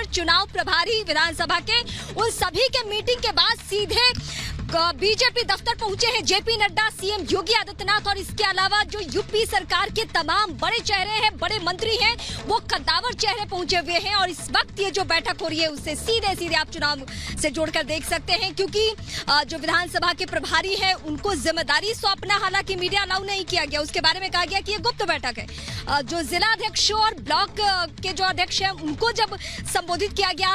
चुनाव प्रभारी विधानसभा के, उन सभी के मीटिंग के बाद सीधे बीजेपी दफ्तर पहुंचे हैं जेपी नड्डा, सीएम योगी आदित्यनाथ और इसके अलावा जो यूपी सरकार के तमाम बड़े चेहरे हैं, बड़े मंत्री हैं, वो कद्दावर चेहरे पहुंचे हुए हैं। और इस वक्त ये जो बैठक हो रही है उससे सीधे आप चुनाव से जोड़कर देख सकते हैं, क्योंकि जो विधानसभा के प्रभारी है उनको जिम्मेदारी सौंपना, हालांकि मीडिया अलाउ नहीं किया गया, उसके बारे में कहा गया कि ये गुप्त बैठक है। जो जिला अध्यक्ष और ब्लॉक के जो अध्यक्ष है उनको जब संबोधित किया गया,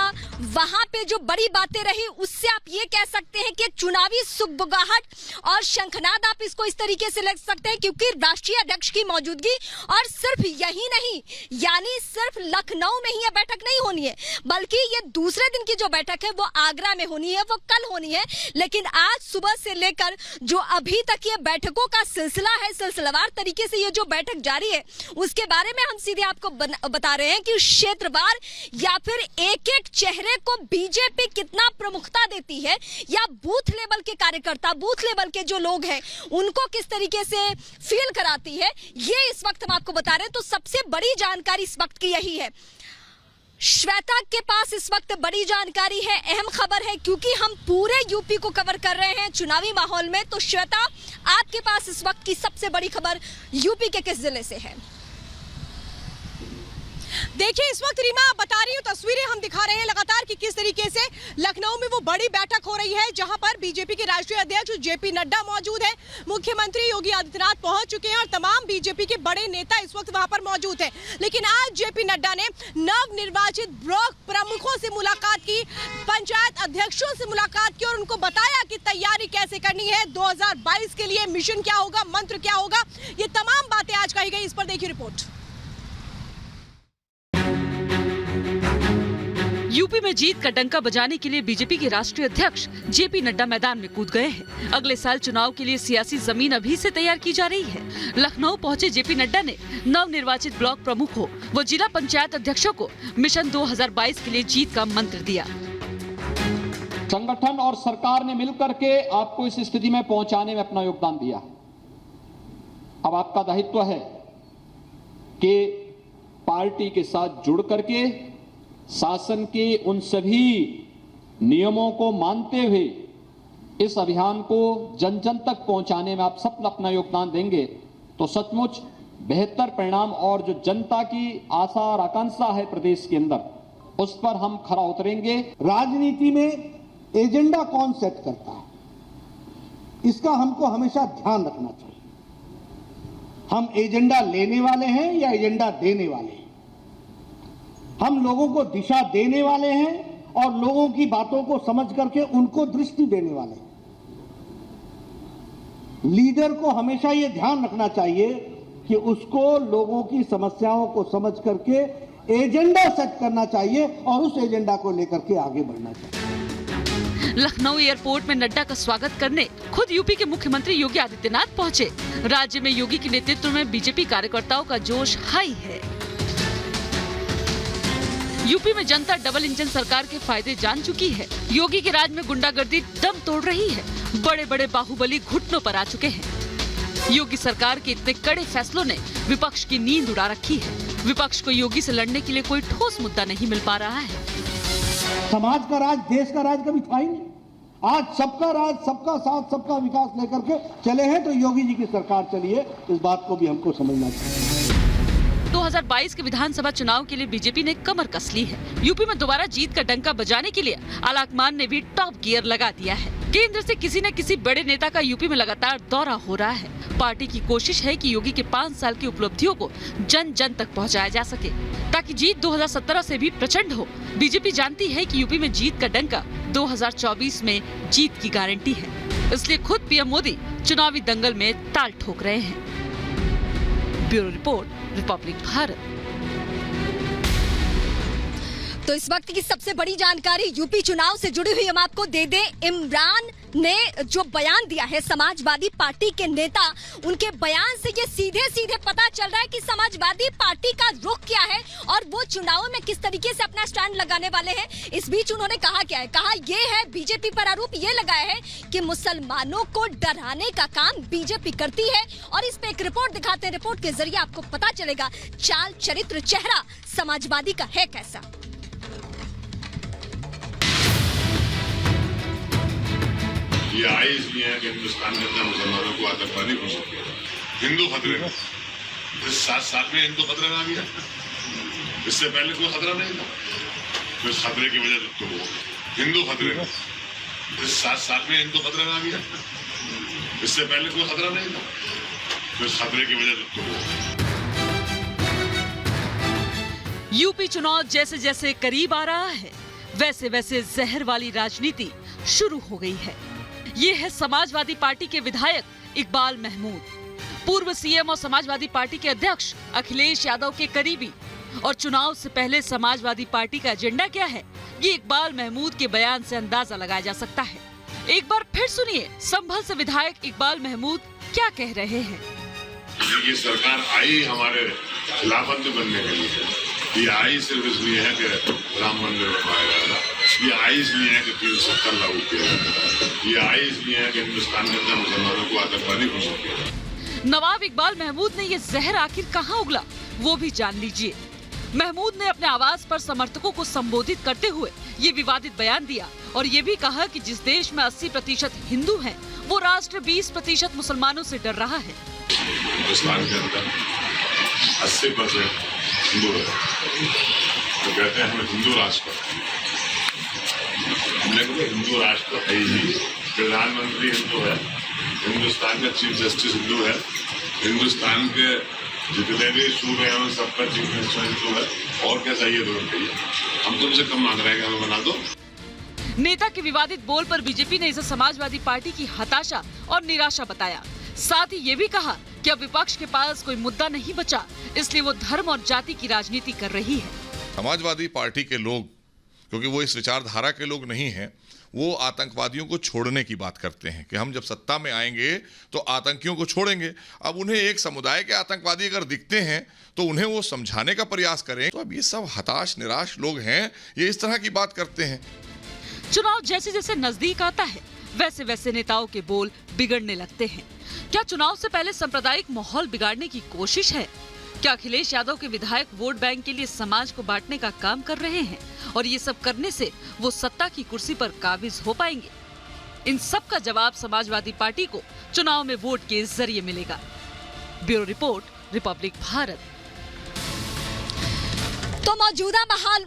वहां पे जो बड़ी बातें रही उससे आप ये कह सकते हैं कि चुनावी सुगबुगाहट और शंखनाद आप इसको इस तरीके से लग सकते हैं, क्योंकि राष्ट्रीय अध्यक्ष की मौजूदगी, और सिर्फ यही नहीं, यानी सिर्फ लखनऊ में ही यह बैठक नहीं होनी है, बल्कि ये दूसरे दिन की जो बैठक है वो आगरा में होनी है, वो कल होनी है। लेकिन आज सुबह से लेकर जो अभी तक ये बैठकों का सिलसिला है, सिलसिलावार तरीके से ये जो बैठक जारी है, उसके बारे में हम सीधे आपको बता रहे हैं कि क्षेत्रवार या फिर एक-एक चेहरे को बीजेपी कितना प्रमुखता देती है, या बूथ लेवल के कार्यकर्ता, बूथ लेवल के जो लोग हैं उनको किस तरीके से फील कराती है, ये इस वक्त हम आपको बता रहे हैं। तो सबसे बड़ी जानकारी इस वक्त की यही है। श्वेता के पास इस वक्त बड़ी जानकारी है, अहम खबर है, क्योंकि हम पूरे यूपी को कवर कर रहे हैं चुनावी माहौल में। तो श्वेता, आपके पास इस वक्त की सबसे बड़ी खबर यूपी के किस जिले से है? देखिए, इस वक्त रीमा बता रही हूँ, तस्वीरें हम दिखा रहे हैं लगातार कि किस तरीके से लखनऊ में वो बड़ी बैठक हो रही है, जहां पर बीजेपी के राष्ट्रीय अध्यक्ष जेपी नड्डा मौजूद है, मुख्यमंत्री योगी आदित्यनाथ पहुंच चुके हैं और तमाम बीजेपी के बड़े नेता इस वक्त वहां पर मौजूद हैं। लेकिन आज जेपी नड्डा ने नवनिर्वाचित ब्लॉक प्रमुखों से मुलाकात की, पंचायत अध्यक्षों से मुलाकात की और उनको बताया कि तैयारी कैसे करनी है, 2022 के लिए मिशन क्या होगा, मंत्र क्या होगा, ये तमाम बातें आज कही गई। इस पर देखिए रिपोर्ट। यूपी में जीत का डंका बजाने के लिए बीजेपी के राष्ट्रीय अध्यक्ष जेपी नड्डा मैदान में कूद गए हैं। अगले साल चुनाव के लिए सियासी जमीन अभी से तैयार की जा रही है। लखनऊ पहुंचे जेपी नड्डा ने नवनिर्वाचित ब्लॉक प्रमुखों व जिला पंचायत अध्यक्षों को मिशन 2022 के लिए जीत का मंत्र दिया। संगठन और सरकार ने मिलकर के आपको इस स्थिति में पहुंचाने में अपना योगदान दिया। अब आपका दायित्व है कि पार्टी के साथ जुड़ करके शासन के उन सभी नियमों को मानते हुए इस अभियान को जन जन तक पहुंचाने में आप सब अपना योगदान देंगे तो सचमुच बेहतर परिणाम और जो जनता की आशा और आकांक्षा है प्रदेश के अंदर, उस पर हम खरा उतरेंगे। राजनीति में एजेंडा कौन सेट करता है, इसका हमको हमेशा ध्यान रखना चाहिए। हम एजेंडा लेने वाले हैं या एजेंडा देने वाले हैं? हम लोगों को दिशा देने वाले हैं और लोगों की बातों को समझ करके उनको दृष्टि देने वाले हैं। लीडर को हमेशा ये ध्यान रखना चाहिए कि उसको लोगों की समस्याओं को समझ करके एजेंडा सेट करना चाहिए और उस एजेंडा को लेकर के आगे बढ़ना चाहिए। लखनऊ एयरपोर्ट में नड्डा का स्वागत करने खुद यूपी के मुख्यमंत्री योगी आदित्यनाथ पहुंचे। राज्य में योगी के नेतृत्व में बीजेपी कार्यकर्ताओं का जोश हाई है। यूपी में जनता डबल इंजन सरकार के फायदे जान चुकी है। योगी के राज में गुंडागर्दी दम तोड़ रही है। बड़े बड़े बाहुबली घुटनों पर आ चुके हैं। योगी सरकार के इतने कड़े फैसलों ने विपक्ष की नींद उड़ा रखी है। विपक्ष को योगी से लड़ने के लिए कोई ठोस मुद्दा नहीं मिल पा रहा है। समाज का राज, देश का राज कभी था ही नहीं। आज सबका राज, सबका साथ, सबका विकास लेकर के चले हैं, तो योगी जी की सरकार चली है। इस बात को भी हमको समझना चाहिए। 2022 के विधानसभा चुनाव के लिए बीजेपी ने कमर कस ली है। यूपी में दोबारा जीत का डंका बजाने के लिए आलाकमान ने भी टॉप गियर लगा दिया है। केंद्र से किसी न किसी बड़े नेता का यूपी में लगातार दौरा हो रहा है। पार्टी की कोशिश है कि योगी के 5 साल की उपलब्धियों को जन जन तक पहुंचाया जा सके, ताकि जीत 2017 से भी प्रचंड हो। बीजेपी जानती है कि यूपी में जीत का डंका 2024 में जीत की गारंटी है, इसलिए खुद पीएम मोदी चुनावी दंगल में ताल ठोक रहे हैं। Bureau report, Republic Bharat. तो इस वक्त की सबसे बड़ी जानकारी यूपी चुनाव से जुड़ी हुई हम आपको दे दें। इमरान ने जो बयान दिया है, समाजवादी पार्टी के नेता, उनके बयान से ये सीधे सीधे पता चल रहा है कि समाजवादी पार्टी का रुख क्या है और वो चुनाव में किस तरीके से अपना स्टैंड लगाने वाले हैं। इस बीच उन्होंने कहा क्या है, कहा ये है, बीजेपी पर आरोप ये लगाया है कि मुसलमानों को डराने का काम बीजेपी करती है। और इस पे एक रिपोर्ट दिखाते हैं, रिपोर्ट के जरिए आपको पता चलेगा चाल चरित्र चेहरा समाजवादी का है कैसा। ये आए इसलिए है कि हिंदुस्तान के अंदर मुसलमानों को आतंकवादी घोषित किया, हिंदू खतरे में। इस 7 साल में हिंदू खतरे में आ गया, इससे पहले कोई खतरा नहीं था। तो इस खतरे की वजह से तो हिंदू खतरे में, इस 7 साल में हिंदू खतरे में आ गया, इससे पहले कोई खतरा नहीं था। तो इस खतरे की वजह से तो यूपी चुनाव जैसे जैसे करीब आ रहा है, वैसे वैसे जहर वाली राजनीति शुरू हो गई है। ये है समाजवादी पार्टी के विधायक इकबाल महमूद, पूर्व सीएम और समाजवादी पार्टी के अध्यक्ष अखिलेश यादव के करीबी। और चुनाव से पहले समाजवादी पार्टी का एजेंडा क्या है, ये इकबाल महमूद के बयान से अंदाजा लगाया जा सकता है। एक बार फिर सुनिए संभल से विधायक इकबाल महमूद क्या कह रहे हैं। ये सरकार आई हमारे खिलाफत में बनने के लिए, ये आई सिर्फ इसलिए है कि राम मंदिर बनवाया जाएगा, ये आई इसलिए है कि 370 लागू किया जाएगा, ये आई इसलिए है कि हिंदुस्तान के अंदर मुसलमानों को आतंकवादी घोषित किया जाएगा। नवाब इकबाल महमूद ने ये जहर आखिर कहाँ उगला, वो भी जान लीजिए। महमूद ने अपने आवाज पर समर्थकों को संबोधित करते हुए ये विवादित बयान दिया और ये भी कहा कि जिस देश में 80% हिंदू हैं, वो राष्ट्र 20% मुसलमानों से डर रहा है। हिंदुस्तान के अंदर 80% हिंदू है, तो कहते हैं हमें हिंदू राष्ट्र, हमने कहा हिंदू राष्ट्र है ही, प्रधानमंत्री हिंदू है, हिंदुस्तान का चीफ जस्टिस हिंदू है, हिंदुस्तान के जितने भी सूबे हैं सबका चीफ मिनिस्टर हिंदू है, और क्या चाहिए तो उनके लिए। हम तुमसे कम मांग रहे हैं कि हमें बना दो। नेता के विवादित बोल पर बीजेपी ने इसे समाजवादी पार्टी की हताशा और निराशा बताया। साथ ही ये भी कहा कि अब विपक्ष के पास कोई मुद्दा नहीं बचा, इसलिए वो धर्म और जाति की राजनीति कर रही है। समाजवादी पार्टी के लोग, क्योंकि वो इस विचारधारा के लोग नहीं हैं, वो आतंकवादियों को छोड़ने की बात करते हैं कि हम जब सत्ता में आएंगे तो आतंकियों को छोड़ेंगे। अब उन्हें एक समुदाय के आतंकवादी अगर दिखते हैं तो उन्हें वो समझाने का प्रयास करें। तो अब ये सब हताश निराश लोग हैं, ये इस तरह की बात करते हैं। चुनाव जैसे जैसे नजदीक आता है, वैसे वैसे नेताओं के बोल बिगड़ने लगते हैं। क्या चुनाव से पहले सांप्रदायिक माहौल बिगाड़ने की कोशिश है? क्या अखिलेश यादव के विधायक वोट बैंक के लिए समाज को बांटने का काम कर रहे हैं और ये सब करने से वो सत्ता की कुर्सी पर काबिज हो पाएंगे? इन सब का जवाब समाजवादी पार्टी को चुनाव में वोट के जरिए मिलेगा। Bureau report, Republic Bharat. तो मौजूदा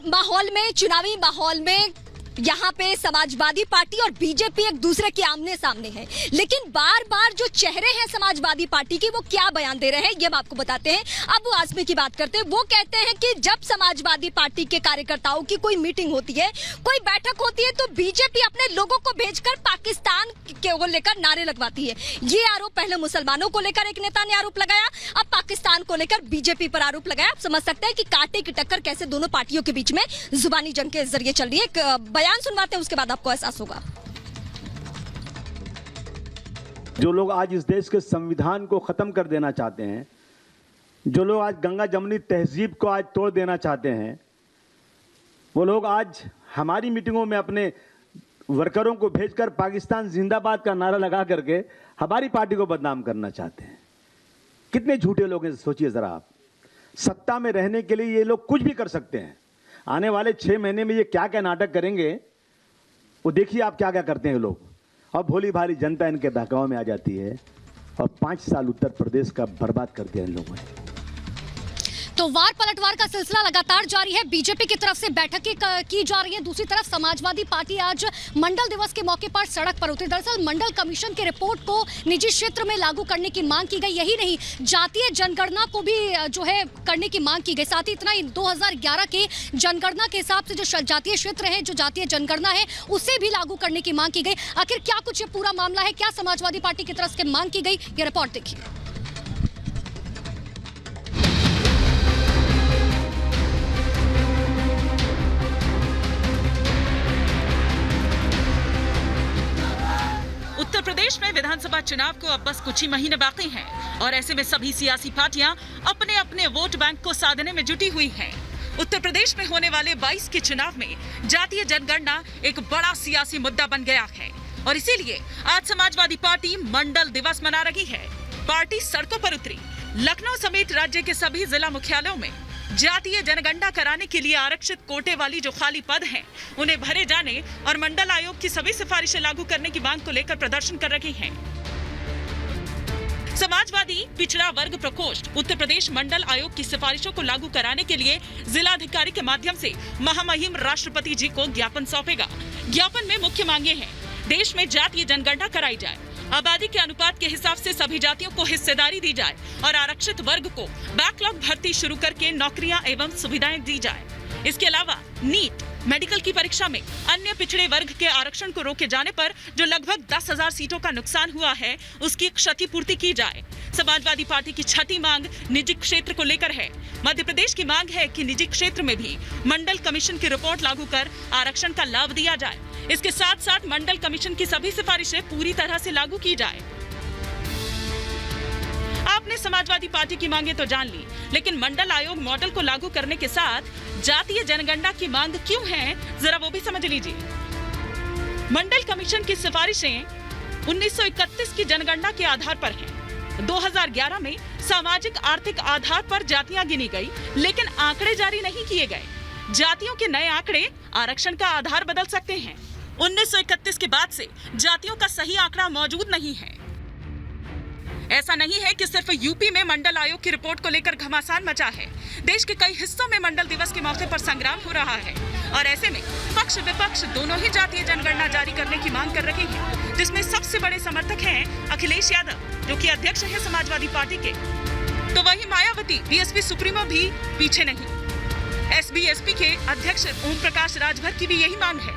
माहौल में, चुनावी माहौल में यहाँ पे समाजवादी पार्टी और बीजेपी एक दूसरे के आमने सामने है, लेकिन बार बार जो चेहरे हैं समाजवादी पार्टी की वो क्या बयान दे रहे हैं ये हम आपको बताते हैं। अब वो आजमी की बात करते हैं। वो कहते हैं कि जब समाजवादी पार्टी के कार्यकर्ताओं की कोई मीटिंग होती है, कोई बैठक होती है, तो बीजेपी अपने लोगों को भेजकर पाकिस्तान को लेकर नारे लगवाती है। ये आरोप पहले मुसलमानों को लेकर एक नेता ने आरोप लगाया, अब पाकिस्तान को लेकर बीजेपी पर आरोप लगाया। आप समझ सकते हैं कि कांटे की टक्कर कैसे दोनों पार्टियों के बीच में जुबानी जंग के जरिए चल रही है। बयान सुनवाते हैं, उसके बाद आपको एहसास होगा। जो लोग आज इस देश के संविधान को खत्म कर देना चाहते हैं, जो लोग आज गंगा जमुनी तहजीब को आज तोड़ देना चाहते हैं, वो लोग आज हमारी मीटिंगों में अपने वर्करों को भेजकर पाकिस्तान जिंदाबाद का नारा लगा करके हमारी पार्टी को बदनाम करना चाहते हैं। कितने झूठे लोग हैं, सोचिए जरा आप। सत्ता में रहने के लिए ये लोग कुछ भी कर सकते हैं। आने वाले 6 महीने में ये क्या क्या नाटक करेंगे, वो देखिए आप क्या क्या करते हैं लोग। और भोली भाली जनता इनके बहकावे में आ जाती है और 5 साल उत्तर प्रदेश का बर्बाद कर दिया इन लोगों ने। तो वार पलटवार का सिलसिला लगातार जारी है। बीजेपी की तरफ से बैठकें की जा रही है, दूसरी तरफ समाजवादी पार्टी आज मंडल दिवस के मौके पर सड़क पर उतरी। दरअसल मंडल कमीशन की रिपोर्ट को निजी क्षेत्र में लागू करने की मांग की गई। यही नहीं, जातीय जनगणना को भी जो है करने की मांग की गई। साथ ही इतना ही 2011 के जनगणना के हिसाब से जो जातीय क्षेत्र है, जो जातीय जनगणना है, उसे भी लागू करने की मांग की गई। आखिर क्या कुछ ये पूरा मामला है, क्या समाजवादी पार्टी की तरफ से मांग की गई, ये रिपोर्ट देखिए। उत्तर प्रदेश में विधानसभा चुनाव को अब बस कुछ ही महीने बाकी हैं और ऐसे में सभी सियासी पार्टियां अपने अपने वोट बैंक को साधने में जुटी हुई हैं। उत्तर प्रदेश में होने वाले 22 के चुनाव में जातीय जनगणना एक बड़ा सियासी मुद्दा बन गया है और इसीलिए आज समाजवादी पार्टी मंडल दिवस मना रही है। पार्टी सड़कों पर उतरी। लखनऊ समेत राज्य के सभी जिला मुख्यालयों में जातीय जनगणना कराने के लिए आरक्षित कोटे वाली जो खाली पद हैं, उन्हें भरे जाने और मंडल आयोग की सभी सिफारिशें लागू करने की मांग को लेकर प्रदर्शन कर रहे हैं। समाजवादी पिछड़ा वर्ग प्रकोष्ठ उत्तर प्रदेश मंडल आयोग की सिफारिशों को लागू कराने के लिए जिलाधिकारी के माध्यम से महामहिम राष्ट्रपति जी को ज्ञापन सौंपेगा। ज्ञापन में मुख्य मांगे हैं, देश में जातीय जनगणना कराई जाए, आबादी के अनुपात के हिसाब से सभी जातियों को हिस्सेदारी दी जाए और आरक्षित वर्ग को बैकलॉग भर्ती शुरू करके नौकरियां एवं सुविधाएं दी जाए। इसके अलावा नीट मेडिकल की परीक्षा में अन्य पिछड़े वर्ग के आरक्षण को रोके जाने पर जो लगभग 10,000 सीटों का नुकसान हुआ है, उसकी क्षतिपूर्ति की जाए। समाजवादी पार्टी की छठी मांग निजी क्षेत्र को लेकर है। मध्य प्रदेश की मांग है कि निजी क्षेत्र में भी मंडल कमीशन की रिपोर्ट लागू कर आरक्षण का लाभ दिया जाए। इसके साथ साथ मंडल कमीशन की सभी सिफारिशें पूरी तरह से लागू की जाए। आपने समाजवादी पार्टी की मांगे तो जान ली, लेकिन मंडल आयोग मॉडल को लागू करने के साथ जातीय जनगणना की मांग क्यों है, जरा वो भी समझ लीजिए। मंडल कमीशन की सिफारिशें 1931 की जनगणना के आधार पर हैं। 2011 में सामाजिक आर्थिक आधार पर जातियां गिनी गई, लेकिन आंकड़े जारी नहीं किए गए। जातियों के नए आंकड़े आरक्षण का आधार बदल सकते हैं। 1931 के बाद से जातियों का सही आंकड़ा मौजूद नहीं है। ऐसा नहीं है कि सिर्फ यूपी में मंडल आयोग की रिपोर्ट को लेकर घमासान मचा है। देश के कई हिस्सों में मंडल दिवस के मौके पर संग्राम हो रहा है और ऐसे में पक्ष विपक्ष दोनों ही जातीय जनगणना जारी करने की मांग कर रहे हैं, जिसमें सबसे बड़े समर्थक हैं अखिलेश यादव, जो कि अध्यक्ष है समाजवादी पार्टी के। तो वहीं मायावती बीएसपी सुप्रीमो भी पीछे नहीं। एसबीएसपी के अध्यक्ष ओम प्रकाश राजभर की भी यही मांग है।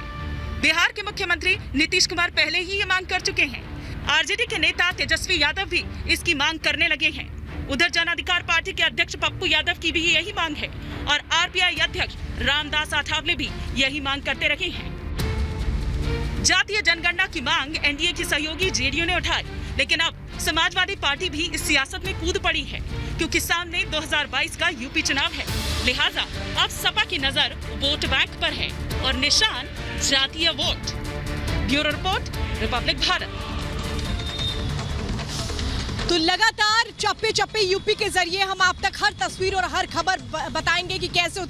बिहार के मुख्यमंत्री नीतीश कुमार पहले ही ये मांग कर चुके हैं। आरजेडी के नेता तेजस्वी यादव भी इसकी मांग करने लगे हैं। उधर जन अधिकार पार्टी के अध्यक्ष पप्पू यादव की भी यही मांग है और आरपीआई अध्यक्ष रामदास आठवले भी यही मांग करते रहे हैं। जातीय जनगणना की मांग एनडीए की सहयोगी जेडीयू ने उठाई, लेकिन अब समाजवादी पार्टी भी इस सियासत में कूद पड़ी है, क्योंकि सामने 2022 का यूपी चुनाव है। लिहाजा अब सपा की नजर वोट बैंक पर है और निशान जातीय vote. Bureau report, Republic Bharat. तो लगातार चप्पे चप्पे यूपी के जरिए हम आप तक हर तस्वीर और हर खबर बताएंगे कि कैसे